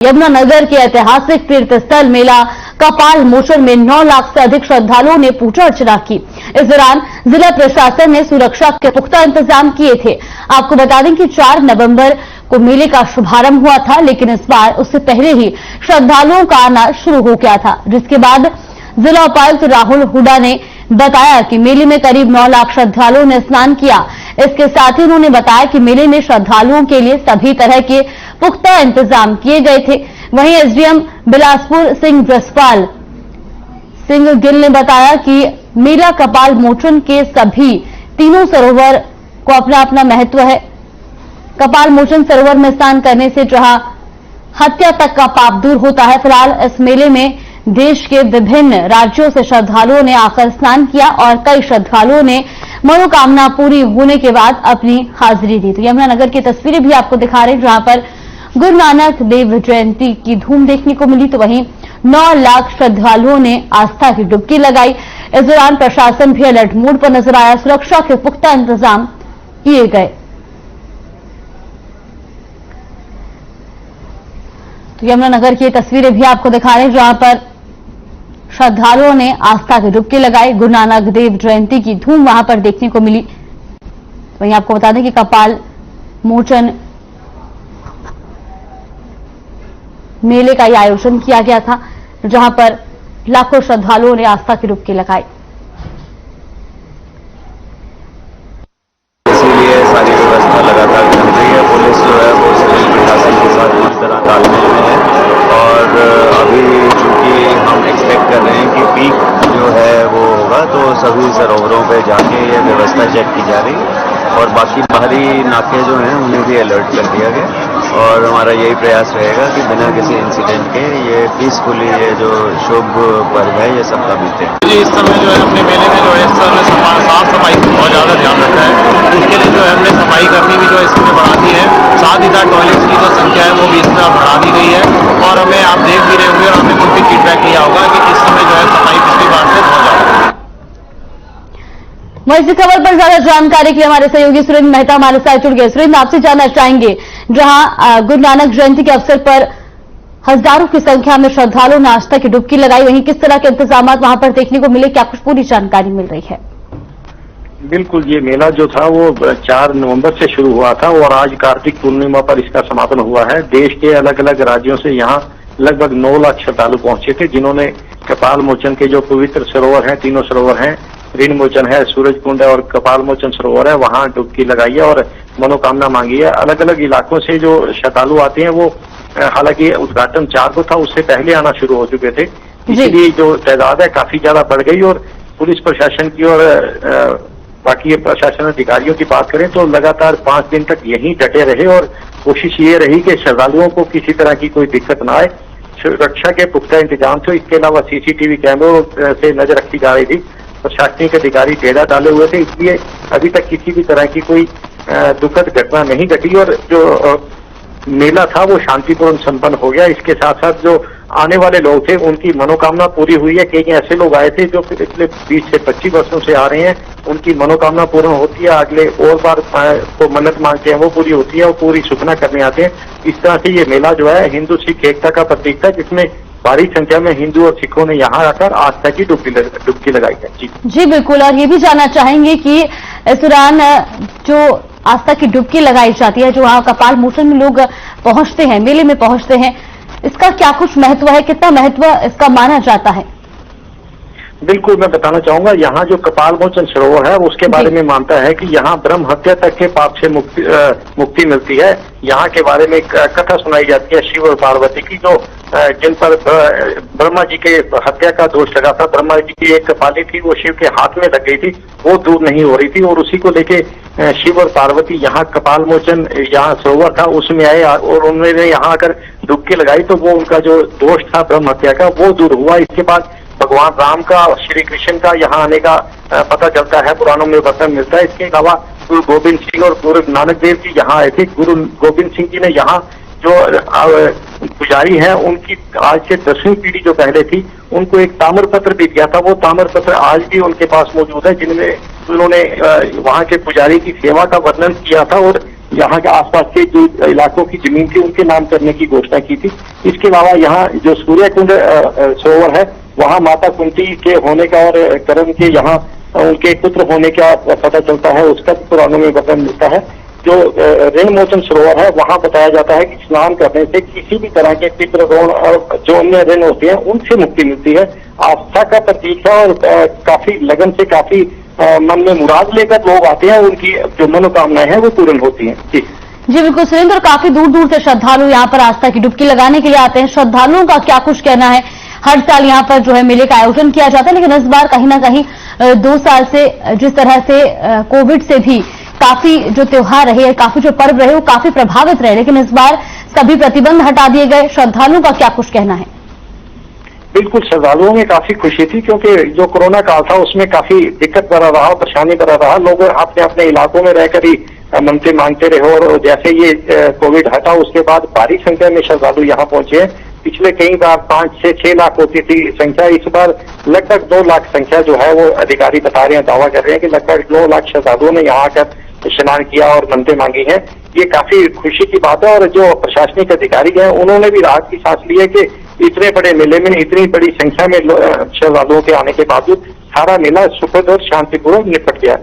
यमुनानगर के ऐतिहासिक तीर्थ स्थल मेला कपाल मोचन में 9 लाख से अधिक श्रद्धालुओं ने पूजा अर्चना की। इस दौरान जिला प्रशासन ने सुरक्षा के पुख्ता इंतजाम किए थे। आपको बता दें कि 4 नवंबर को मेले का शुभारंभ हुआ था, लेकिन इस बार उससे पहले ही श्रद्धालुओं का आना शुरू हो गया था, जिसके बाद जिला उपायुक्त राहुल हुड्डा ने बताया कि मेले में करीब 9 लाख श्रद्धालुओं ने स्नान किया। इसके साथ ही उन्होंने बताया कि मेले में श्रद्धालुओं के लिए सभी तरह के पुख्ता इंतजाम किए गए थे। वहीं एसडीएम बिलासपुर सिंह जसपाल सिंह गिल ने बताया कि मेला कपाल मोचन के सभी तीनों सरोवर को अपना अपना महत्व है। कपाल मोचन सरोवर में स्नान करने से जहां हत्या तक का पाप दूर होता है। फिलहाल इस मेले में देश के विभिन्न राज्यों से श्रद्धालुओं ने आकर स्नान किया और कई श्रद्धालुओं ने मनोकामना पूरी होने के बाद अपनी हाजिरी दी। तो यमुनानगर की तस्वीरें भी आपको दिखा रहे हैं, जहां पर गुरु नानक देव जयंती की धूम देखने को मिली। तो वहीं 9 लाख श्रद्धालुओं ने आस्था की डुबकी लगाई। इस दौरान प्रशासन भी अलर्ट मोड पर नजर आया। सुरक्षा के पुख्ता इंतजाम किए गए। तो यमुनानगर की तस्वीरें भी आपको दिखा रहे हैं, जहां पर श्रद्धालुओं ने आस्था की डुबकी लगाई। गुरु नानक देव जयंती की धूम वहां पर देखने को मिली। वहीं आपको बता दें कि कपाल मोचन मेले का आयोजन किया गया था, जहां पर लाखों श्रद्धालुओं ने आस्था की डुबकी लगाई। इसीलिए सारी व्यवस्था लगातार चल रही है। पुलिस जो है वो सिविल प्रशासन के साथ पूरी तरह तालमेल में है और अभी चूंकि हम एक्सपेक्ट कर रहे हैं कि पीक जो है वो होगा, तो सभी सरोवरों पे जाके ये व्यवस्था चेक की जा रही है और बाकी बाहरी नाके जो हैं उन्हें भी अलर्ट कर दिया गया और हमारा यही प्रयास रहेगा कि बिना किसी इंसिडेंट के ये पीसफुली ये जो शुभ पर्व है ये सबका बीते। इस समय जो है अपने मेले में जो है साफ सफाई का बहुत ज़्यादा ध्यान रखा है। इसके लिए जो है हमने सफाई करनी भी जो है इसमें बढ़ा दी है। साथ ही साथ टॉयलेट्स की जो संख्या है वो भी इसमें बढ़ा दी गई है और हमें आप देख भी रहे होंगे और हमने खुद भी फीडबैक लिया होगा कि इस समय जो है सफाई पिछली बार से बहुत ज़्यादा है। वहीं इस खबर पर ज्यादा जानकारी के लिए हमारे सहयोगी सुरेंद्र मेहता हमारे साथ जुड़ गए। सुरेंद्र, आपसे जानना चाहेंगे, जहां गुरु नानक जयंती के अवसर पर हजारों की संख्या में श्रद्धालुओं ने आस्था की डुबकी लगाई, वहीं किस तरह के इंतजाम वहां पर देखने को मिले, क्या कुछ पूरी जानकारी मिल रही है? बिल्कुल, ये मेला जो था वो 4 नवंबर से शुरू हुआ था और आज कार्तिक पूर्णिमा पर इसका समापन हुआ है। देश के अलग अलग राज्यों से यहाँ लगभग 9 लाख श्रद्धालु पहुंचे थे, जिन्होंने कपाल मोचन के जो पवित्र सरोवर हैं, तीनों सरोवर हैं, ऋण मोचन है, सूरज कुंड है और कपाल मोचन सरोवर है, वहां डुबकी लगाई है और मनोकामना मांगी है। अलग अलग इलाकों से जो श्रद्धालु आते हैं वो हालांकि उद्घाटन 4 को था, उससे पहले आना शुरू हो चुके थे, इसलिए जो तादाद है काफी ज्यादा बढ़ गई। और पुलिस प्रशासन की और बाकी प्रशासन अधिकारियों की बात करें तो लगातार 5 दिन तक यहीं डटे रहे और कोशिश ये रही कि श्रद्धालुओं को किसी तरह की कोई दिक्कत न आए। सुरक्षा के पुख्ता इंतजाम थे, इसके अलावा सीसीटीवी कैमरों से नजर रखी जा रही थी। प्रशासनिक अधिकारी डेरा डाले हुए थे, इसलिए अभी तक किसी भी तरह की कोई दुखद घटना नहीं घटी और जो मेला था वो शांतिपूर्ण संपन्न हो गया। इसके साथ साथ जो आने वाले लोग थे उनकी मनोकामना पूरी हुई है। कई ऐसे लोग आए थे जो पिछले 20 से 25 वर्षों से आ रहे हैं, उनकी मनोकामना पूर्ण होती है, अगले और बार को मन्नत मांगते हैं वो पूरी होती है और पूरी सुखना करने आते हैं। इस तरह से ये मेला जो है हिंदू सिख एकता का प्रतीक था, जिसमें भारी संख्या में हिंदू और सिखों ने यहाँ आकर आस्था की डुबकी लगाई है। जी बिल्कुल, और ये भी जानना चाहेंगे कि इस दौरान जो आस्था की डुबकी लगाई जाती है, जो वहां कपाल मोचन में लोग पहुंचते हैं, मेले में पहुंचते हैं, इसका क्या कुछ महत्व है, कितना महत्व इसका माना जाता है? बिल्कुल, मैं बताना चाहूंगा, यहाँ जो कपाल मोचन सरोवर है उसके बारे में मानता है कि यहाँ ब्रह्म हत्या तक के पाप से मुक्ति मिलती है। यहाँ के बारे में कथा सुनाई जाती है शिव और पार्वती की, जो जिन पर ब्रह्मा जी के हत्या का दोष लगा था। ब्रह्मा जी की एक कपाली थी, वो शिव के हाथ में लग गई थी, वो दूर नहीं हो रही थी और उसी को लेके शिव और पार्वती यहाँ कपाल मोचन यहाँ सरोवर था उसमें आए और उन्होंने यहाँ आकर डुबकी लगाई, तो वो उनका जो दोष था ब्रह्म हत्या का वो दूर हुआ। इसके बाद भगवान राम का, श्री कृष्ण का यहाँ आने का पता चलता है, पुराणों में वर्णन मिलता है। इसके अलावा गुरु गोविंद सिंह और गुरु नानक देव जी यहाँ आए थे। गुरु गोविंद सिंह जी ने यहाँ जो पुजारी हैं उनकी आज से 10वीं पीढ़ी जो पहले थी उनको एक ताम्रपत्र भी दिया था। वो ताम्रपत्र आज भी उनके पास मौजूद है, जिनमें उन्होंने वहाँ के पुजारी की सेवा का वर्णन किया था और यहाँ के आसपास के जो इलाकों की जमीन थी उनके नाम करने की घोषणा की थी। इसके अलावा यहाँ जो सूर्य कुंड सरोवर है वहाँ माता कुंती के होने का और करण के यहाँ उनके पुत्र होने का पता चलता है, उसका पुराणों में वर्णन मिलता है। जो ऋण मोचन सरोवर है वहाँ बताया जाता है कि स्नान करने से किसी भी तरह के पितृ ऋण और जो अन्य ऋण होते हैं उनसे मुक्ति मिलती है। आस्था का प्रतीक है और काफी लगन से काफी मन में मुराद लेकर लोग आते हैं, उनकी जो मनोकामनाएं हैं वो पूर्ण होती हैं। जी बिल्कुल सुरेंद्र, काफी दूर दूर से श्रद्धालु यहाँ पर आस्था की डुबकी लगाने के लिए आते हैं। श्रद्धालुओं का क्या कुछ कहना है? हर साल यहाँ पर जो है मेले का आयोजन किया जाता है, लेकिन इस बार कहीं ना कहीं 2 साल से जिस तरह से कोविड से भी काफी जो त्योहार रहे, काफी जो पर्व रहे वो काफी प्रभावित रहे, लेकिन इस बार सभी प्रतिबंध हटा दिए गए। श्रद्धालुओं का क्या कुछ कहना है? बिल्कुल, श्रद्धालुओं में काफी खुशी थी क्योंकि जो कोरोना काल था उसमें काफी दिक्कत बना रहा, परेशानी बना रहा। लोग अपने अपने इलाकों में रहकर ही मनते मांगते रहे और जैसे ये कोविड हटा उसके बाद भारी संख्या में श्रद्धालु यहाँ पहुंचे हैं। पिछले कई बार 5 से 6 लाख होती थी संख्या, इस बार लगभग 2 लाख संख्या जो है वो अधिकारी बता रहे हैं, दावा कर रहे हैं कि लगभग 2 लाख श्रद्धालुओं ने यहाँ आकर स्नान किया और मनते मांगी हैं। ये काफी खुशी की बात है और जो प्रशासनिक अधिकारी हैं उन्होंने भी राहत की सांस ली है कि इतने बड़े मेले में इतनी बड़ी संख्या में श्रद्धालुओं के आने के बावजूद सारा मेला सुखद और शांतिपूर्वक निपट गया।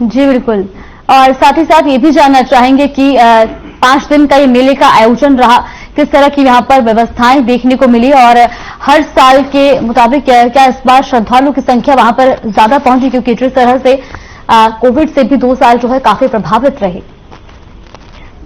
जी बिल्कुल, और साथ ही साथ ये भी जानना चाहेंगे कि 5 दिन का ये मेले का आयोजन रहा, किस तरह की यहाँ पर व्यवस्थाएं देखने को मिली और हर साल के मुताबिक क्या इस बार श्रद्धालुओं की संख्या वहां पर ज्यादा पहुंची, क्योंकि जिस तरह से कोविड से भी 2 साल जो है काफी प्रभावित रहे।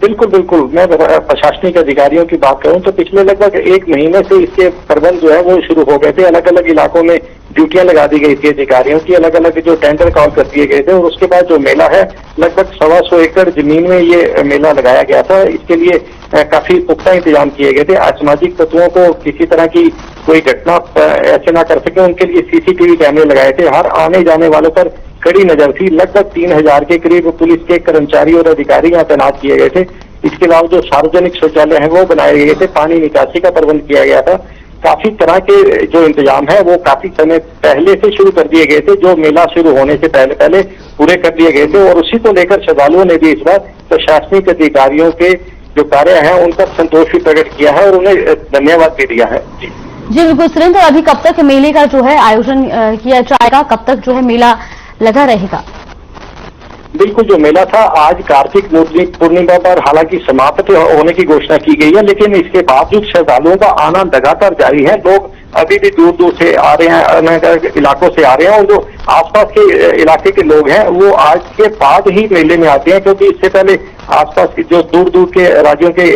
बिल्कुल बिल्कुल, मैं प्रशासनिक अधिकारियों की बात करूं तो पिछले लगभग 1 महीने से इसके प्रबंध जो है वो शुरू हो गए थे। अलग अलग इलाकों में ड्यूटियां लगा दी गई थी अधिकारियों की, अलग अलग जो टेंडर कॉल कर दिए गए थे और उसके बाद जो मेला है लगभग 125 एकड़ जमीन में ये मेला लगाया गया था। इसके लिए काफी पुख्ता इंतजाम किए गए थे। असामाजिक तत्वों को किसी तरह की कोई घटना ऐसे ना कर सके उनके लिए सीसीटीवी कैमरे लगाए थे। हर आने जाने वालों पर कड़ी नजर थी। लगभग 3000 के करीब पुलिस के कर्मचारी और अधिकारी यहाँ तैनात किए गए थे। इसके अलावा जो सार्वजनिक शौचालय हैं वो बनाए गए थे, पानी निकासी का प्रबंध किया गया था। काफी तरह के जो इंतजाम है वो काफी समय पहले से शुरू कर दिए गए थे, जो मेला शुरू होने से पहले पूरे कर दिए गए थे और उसी को लेकर श्रद्धालुओं ने भी इस बार प्रशासनिक अधिकारियों के जो कार्य हैं उन पर संतोष भी प्रकट किया है और उन्हें धन्यवाद भी दिया है। जी बिल्कुल सुरेंद्र, अभी कब तक मेले का जो है आयोजन किया जाएगा, कब तक जो है मेला लगा रहेगा? बिल्कुल, जो मेला था आज कार्तिक पूर्णिमा पर हालांकि समाप्त होने की घोषणा की गई है, लेकिन इसके बावजूद श्रद्धालुओं का आना लगातार जारी है। लोग अभी भी दूर दूर से आ रहे हैं, अलग इलाकों से आ रहे हैं और जो आसपास के इलाके के लोग हैं वो आज के बाद ही मेले में आते हैं, क्योंकि इससे पहले आसपास के जो दूर दूर के राज्यों के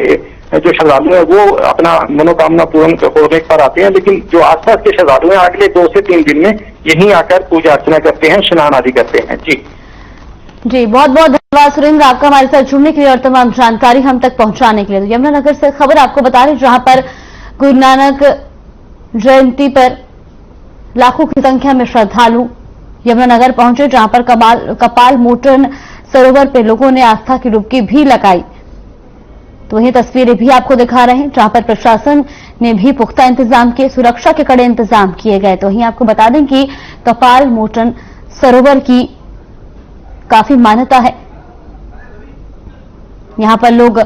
जो श्रद्धालु हैं वो अपना मनोकामना पूर्ण होने पर आते हैं, लेकिन जो आसपास के श्रद्धालु हैं अगले 2 से 3 दिन में यहीं आकर पूजा अर्चना करते हैं, स्नान आदि करते हैं। जी बहुत बहुत धन्यवाद सुरेंद्र, आपका हमारे साथ जुड़ने के लिए और तमाम जानकारी हम तक पहुंचाने के लिए। तो यमुनानगर से खबर आपको बता रहे जहां पर गुरु नानक जयंती पर लाखों की संख्या में श्रद्धालु यमुनानगर पहुंचे, जहां पर कपाल मोचन सरोवर पर लोगों ने आस्था की डुबकी भी लगाई। तो वही तस्वीरें भी आपको दिखा रहे हैं जहां पर प्रशासन ने भी पुख्ता इंतजाम किए, सुरक्षा के कड़े इंतजाम किए गए। तो वहीं आपको बता दें कि कपाल मोचन सरोवर की काफी मान्यता है, यहां पर लोग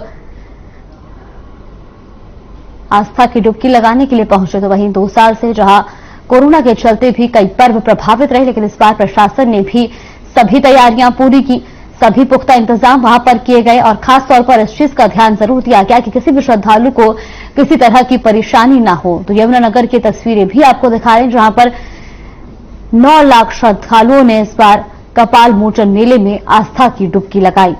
आस्था की डुबकी लगाने के लिए पहुंचे। तो वहीं 2 साल से जहां कोरोना के चलते भी कई पर्व प्रभावित रहे, लेकिन इस बार प्रशासन ने भी सभी तैयारियां पूरी की, सभी पुख्ता इंतजाम वहां पर किए गए और खास तौर पर इस चीज का ध्यान जरूर दिया गया कि किसी भी श्रद्धालु को किसी तरह की परेशानी ना हो। तो यमुनानगर की तस्वीरें भी आपको दिखा रहे हैं जहां पर 9 लाख श्रद्धालुओं ने इस बार कपाल मोचन मेले में आस्था की डुबकी लगाई।